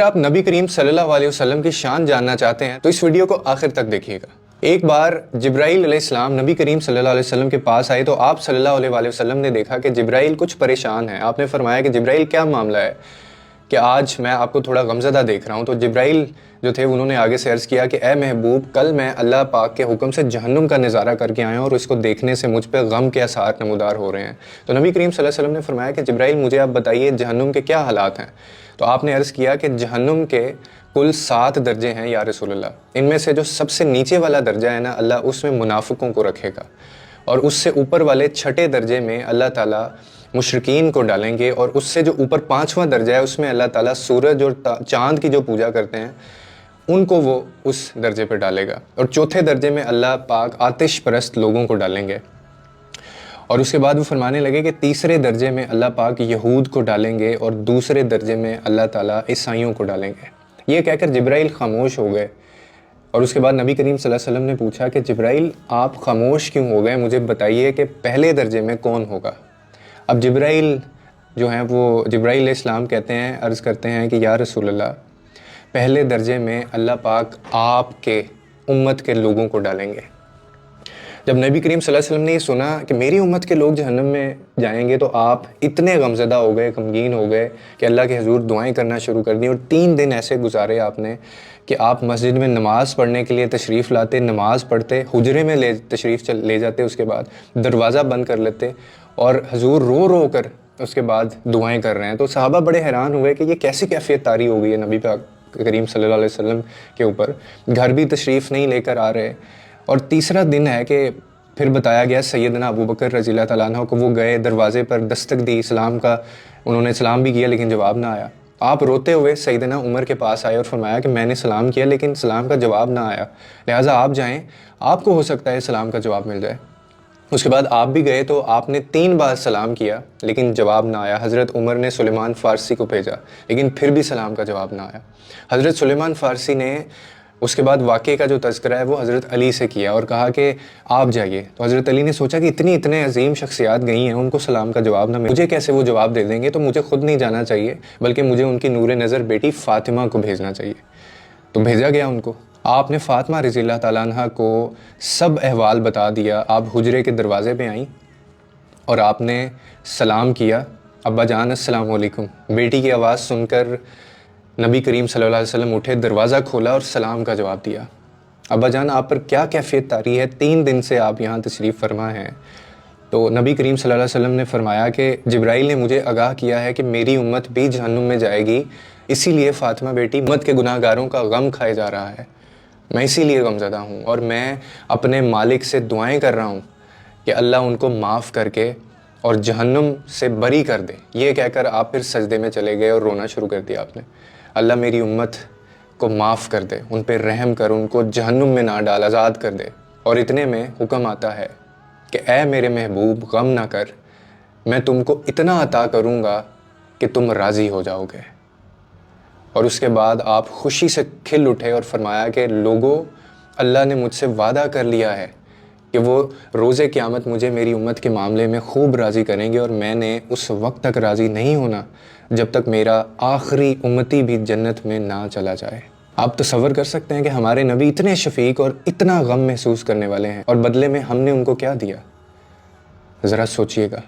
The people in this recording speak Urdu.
آپ نبی کریم صلی اللہ علیہ وسلم کی شان جاننا چاہتے ہیں تو اس ویڈیو کو آخر تک دیکھیے گا۔ ایک بار جبرائیل علیہ السلام نبی کریم صلی اللہ علیہ وسلم کے پاس آئے تو آپ صلی اللہ علیہ وسلم نے دیکھا کہ جبرائیل کچھ پریشان ہیں۔ آپ نے فرمایا کہ جبرائیل کیا معاملہ ہے کہ آج میں آپ کو تھوڑا غمزدہ دیکھ رہا ہوں۔ تو جبرائیل جو تھے انہوں نے آگے سے عرض کیا کہ اے محبوب، کل میں اللہ پاک کے حکم سے جہنم کا نظارہ کر کے آیا ہوں اور اس کو دیکھنے سے مجھ پہ غم کے آثار نمودار ہو رہے ہیں۔ تو نبی کریم صلی اللہ علیہ وسلم نے فرمایا کہ جبرائیل مجھے آپ بتائیے جہنم کے کیا حالات ہیں؟ تو آپ نے عرض کیا کہ جہنم کے کل 7 درجے ہیں یا رسول اللہ۔ ان میں سے جو سب سے نیچے والا درجہ ہے نا، اللہ اس میں منافقوں کو رکھے گا، اور اس سے اوپر والے 6 درجے میں اللہ تعالیٰ مشرکین کو ڈالیں گے، اور اس سے جو اوپر 5واں درجہ ہے اس میں اللہ تعالیٰ سورج اور چاند کی جو پوجا کرتے ہیں ان کو وہ اس درجے پہ ڈالے گا، اور 4تھے درجے میں اللہ پاک آتش پرست لوگوں کو ڈالیں گے۔ اور اس کے بعد وہ فرمانے لگے کہ 3رے درجے میں اللہ پاک یہود کو ڈالیں گے، اور 2سرے درجے میں اللہ تعالیٰ عیسائیوں کو ڈالیں گے۔ یہ کہہ کر جبرائیل خاموش ہو گئے، اور اس کے بعد نبی کریم صلی اللہ علیہ وسلم نے پوچھا کہ جبرائیل آپ خاموش کیوں ہو گئے؟ مجھے بتائیے کہ پہلے درجے میں کون ہوگا؟ اب جبرائیل جو ہیں وہ جبرائیل علیہ السلام کہتے ہیں، عرض کرتے ہیں کہ یا رسول اللہ، پہلے درجے میں اللہ پاک آپ کے امت کے لوگوں کو ڈالیں گے۔ جب نبی کریم صلی اللہ علیہ وسلم نے یہ سنا کہ میری امت کے لوگ جہنم میں جائیں گے تو آپ اتنے غمزدہ ہو گئے، غمگین ہو گئے کہ اللہ کے حضور دعائیں کرنا شروع کر دیں، اور 3 دن ایسے گزارے آپ نے کہ آپ مسجد میں نماز پڑھنے کے لیے تشریف لاتے، نماز پڑھتے، حجرے میں تشریف لے جاتے، اس کے بعد دروازہ بند کر لیتے، اور حضور رو رو کر اس کے بعد دعائیں کر رہے ہیں۔ تو صحابہ بڑے حیران ہوئے کہ یہ کیسی کیفیت طاری ہو گئی ہے نبی پاک کریم صلی اللہ علیہ وسلم کے اوپر، گھر بھی تشریف نہیں لے کر آ رہے۔ اور تیسرا دن ہے کہ پھر بتایا گیا سیدنا ابو بکر رضی اللہ تعالیٰ عنہ کو، وہ گئے دروازے پر دستک دی، اسلام کا انہوں نے سلام بھی کیا لیکن جواب نہ آیا۔ آپ روتے ہوئے سیدنا عمر کے پاس آئے اور فرمایا کہ میں نے سلام کیا لیکن سلام کا جواب نہ آیا، لہٰذا آپ جائیں، آپ کو ہو سکتا ہے سلام کا جواب مل جائے۔ اس کے بعد آپ بھی گئے تو آپ نے 3 بار سلام کیا لیکن جواب نہ آیا۔ حضرت عمر نے سلیمان فارسی کو بھیجا لیکن پھر بھی سلام کا جواب نہ آیا۔ حضرت سلیمان فارسی نے اس کے بعد واقعے کا جو تذکرہ ہے وہ حضرت علی سے کیا اور کہا کہ آپ جائیے۔ تو حضرت علی نے سوچا کہ اتنے عظیم شخصیات گئی ہیں، ان کو سلام کا جواب نہ ملے، مجھے کیسے وہ جواب دے دیں گے؟ تو مجھے خود نہیں جانا چاہیے بلکہ مجھے ان کی نور نظر بیٹی فاطمہ کو بھیجنا چاہیے۔ تو بھیجا گیا ان کو۔ آپ نے فاطمہ رضی اللہ تعالیٰ عنہ کو سب احوال بتا دیا۔ آپ حجرے کے دروازے پہ آئیں اور آپ نے سلام کیا، ابا جان السلام علیکم۔ بیٹی کی آواز سن کر نبی کریم صلی اللہ علیہ وسلم اٹھے، دروازہ کھولا اور سلام کا جواب دیا۔ ابا جان آپ پر کیا کیفیت طاری ہے؟ 3 دن سے آپ یہاں تشریف فرما ہیں۔ تو نبی کریم صلی اللہ علیہ وسلم نے فرمایا کہ جبرائیل نے مجھے آگاہ کیا ہے کہ میری امت بھی جہنم میں جائے گی، اسی لیے فاطمہ بیٹی امت کے گناہ گاروں کا غم کھائے جا رہا ہے، میں اسی لیے غمزدہ ہوں، اور میں اپنے مالک سے دعائیں کر رہا ہوں کہ اللہ ان کو معاف کر کے اور جہنم سے بری کر دے۔ یہ کہہ کر آپ پھر سجدے میں چلے گئے اور رونا شروع کر دیا آپ نے۔ اللہ میری امت کو معاف کر دے، ان پہ رحم کر، ان کو جہنم میں نہ ڈال، آزاد کر دے۔ اور اتنے میں حکم آتا ہے کہ اے میرے محبوب غم نہ کر، میں تم کو اتنا عطا کروں گا کہ تم راضی ہو جاؤ گے۔ اور اس کے بعد آپ خوشی سے کھل اٹھے اور فرمایا کہ لوگوں، اللہ نے مجھ سے وعدہ کر لیا ہے کہ وہ روز قیامت مجھے میری امت کے معاملے میں خوب راضی کریں گے، اور میں نے اس وقت تک راضی نہیں ہونا جب تک میرا آخری امتی بھی جنت میں نہ چلا جائے۔ آپ تصور کر سکتے ہیں کہ ہمارے نبی اتنے شفیق اور اتنا غم محسوس کرنے والے ہیں، اور بدلے میں ہم نے ان کو کیا دیا؟ ذرا سوچئے گا۔